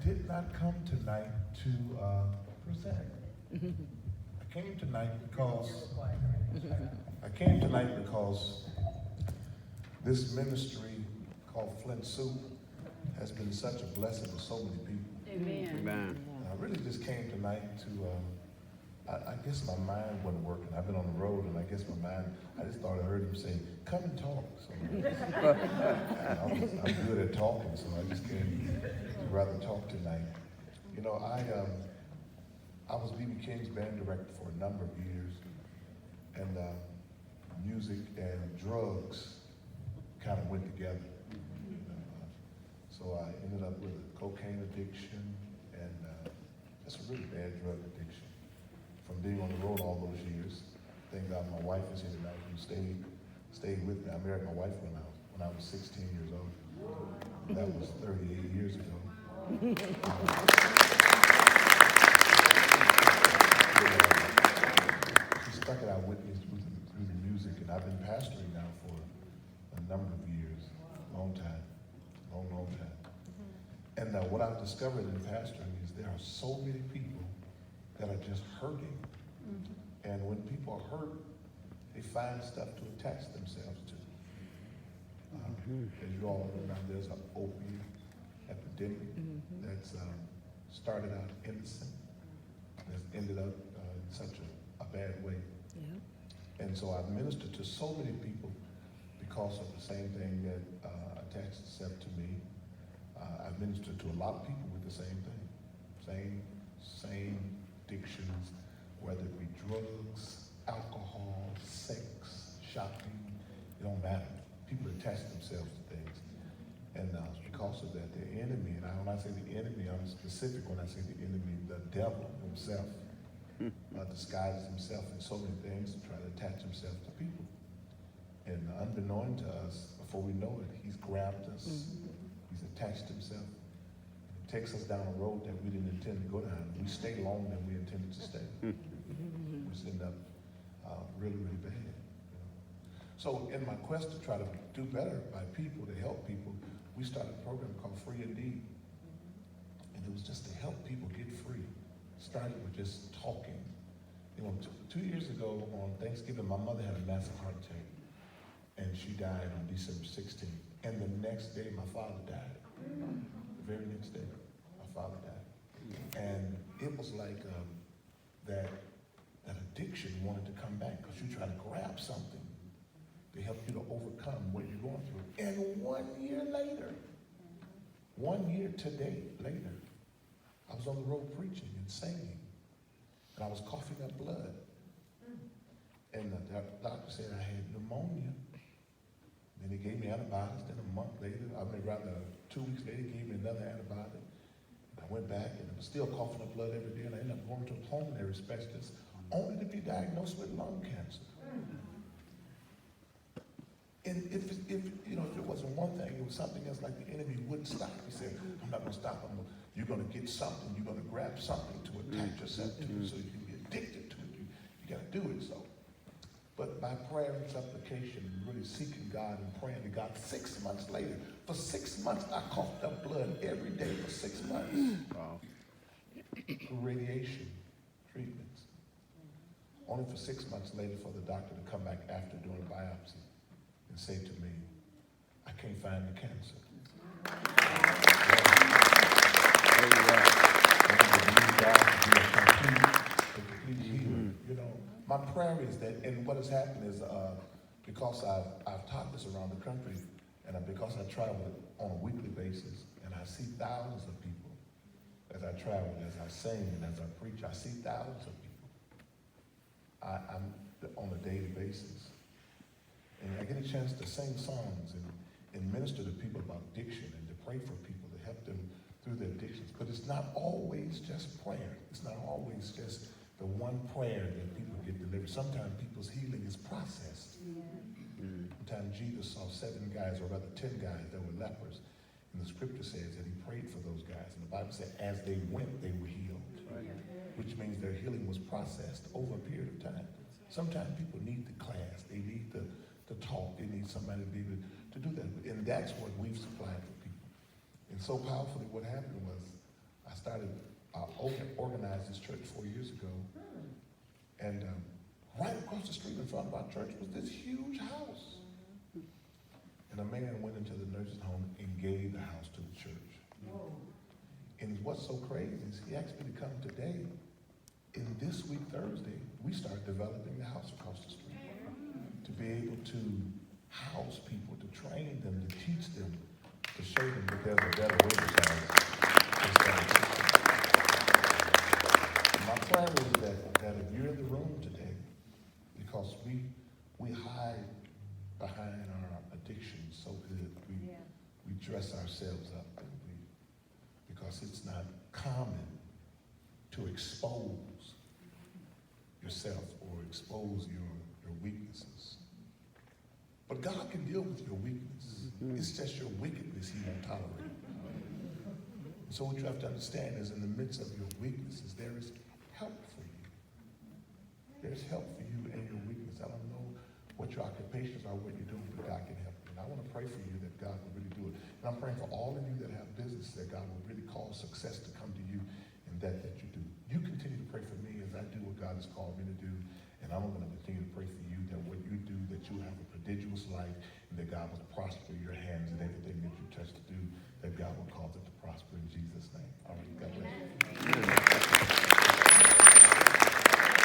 did not come tonight to present. I came tonight because this ministry called Flint Soup has been such a blessing to so many people. Amen. Amen. And I really just came tonight to, I guess my mind wasn't working. I've been on the road, and I guess my mind, I just thought I heard him say, come and talk. So I'm good at talking, so I just came to rather talk tonight. You know, I was B.B. King's band director for a number of years, and music and drugs kind of went together. So I ended up with a cocaine addiction and just a really bad drug addiction from being on the road all those years. Thank God my wife is here tonight who stayed with me. I married my wife when I was 16 years old. That was 38 years ago. She stuck it out with me through the music, and I've been pastoring now for a number of years, long time. And what I've discovered in pastoring is there are so many people that are just hurting. And when people are hurt, they find stuff to attach themselves to. As you all know now, there's an opiate epidemic that's started out innocent, that's ended up in such a bad way. Yeah. And so I've ministered to so many people because of the same thing that attached itself to me. I've ministered to a lot of people with the same thing, same addictions, whether it be drugs, alcohol, sex, shopping, it don't matter. People attach themselves to things. And because of that, the enemy, and when I say the enemy, I'm specific when I say the enemy, the devil himself disguises himself in so many things to try to attach himself to people. And unbeknown to us, before we know it, he's grabbed us. He's attached himself. It takes us down a road that we didn't intend to go down. We stay longer than we intended to stay. We just end up really, really bad. You know? So in my quest to try to do better by people, to help people, we started a program called Free Indeed. And it was just to help people get free. Started with just talking. You know, 2 years ago on Thanksgiving, my mother had a massive heart attack. And she died on December 16th. And the next day, my father died. The very next day, my father died. And it was like that addiction wanted to come back because you try to grab something to help you to overcome what you're going through. And 1 year later, 1 year today later, I was on the road preaching and singing. And I was coughing up blood. And the doctor said I had pneumonia. Then he gave me antibiotics. Then a month later, 2 weeks later, he gave me another antibiotic. And I went back and I was still coughing up blood every day. And I ended up going to a pulmonary specialist only to be diagnosed with lung cancer. And if it wasn't one thing, it was something else. Like the enemy wouldn't stop. He said, "I'm not going to stop. You're going to get something. You're going to grab something to attach yourself to, so you can be addicted to it. You got to do it." So. But by prayer and supplication, really seeking God and praying to God, 6 months later, for 6 months, I coughed up blood every day for 6 months. Wow. Through radiation treatments. Only for 6 months later for the doctor to come back after doing a biopsy and say to me, "I can't find the cancer." You know, my prayer is that, and what has happened is because I've taught this around the country, and because I travel on a weekly basis, and I see thousands of people as I travel, as I sing, and as I preach, I see thousands of people. I'm on a daily basis. And I get a chance to sing songs and minister to people about addiction and to pray for people, to help them through their addictions. But it's not always just prayer. It's not always just the one prayer that people get delivered. Sometimes people's healing is processed. Sometimes Jesus saw 7 guys, or rather 10 guys that were lepers. And the scripture says that he prayed for those guys. And the Bible said as they went, they were healed. Right. Which means their healing was processed over a period of time. Sometimes people need the class. They need the talk. They need somebody to be able to do that. And that's what we've supplied for people. And so powerfully what happened was I organized this church 4 years ago, and right across the street in front of our church was this huge house. And a man went into the nursing home and gave the house to the church. And what's so crazy is he asked me to come today. And this week, Thursday, we start developing the house across the street to be able to house people, to train them, to teach them, to show them that there's a better way to serve. My prayer is that if you're in the room today, because we hide behind our addictions so good, we dress ourselves up, and because it's not common to expose yourself or expose your weaknesses. But God can deal with your weakness. It's just your wickedness he won't tolerate. So what you have to understand is in the midst of your weaknesses, there is help for you. There's help for you and your weakness. I don't know what your occupations are, what you're doing, but God can help you. And I want to pray for you that God will really do it. And I'm praying for all of you that have business, that God will really cause success to come to you in that you do. You continue to pray for me as I do what God has called me to do. And I'm going to continue to pray for you that what you do, that you have a prodigious life, and that God will prosper your hands and everything that you touch to do, that God will cause it to prosper in Jesus' name. All right, God bless you.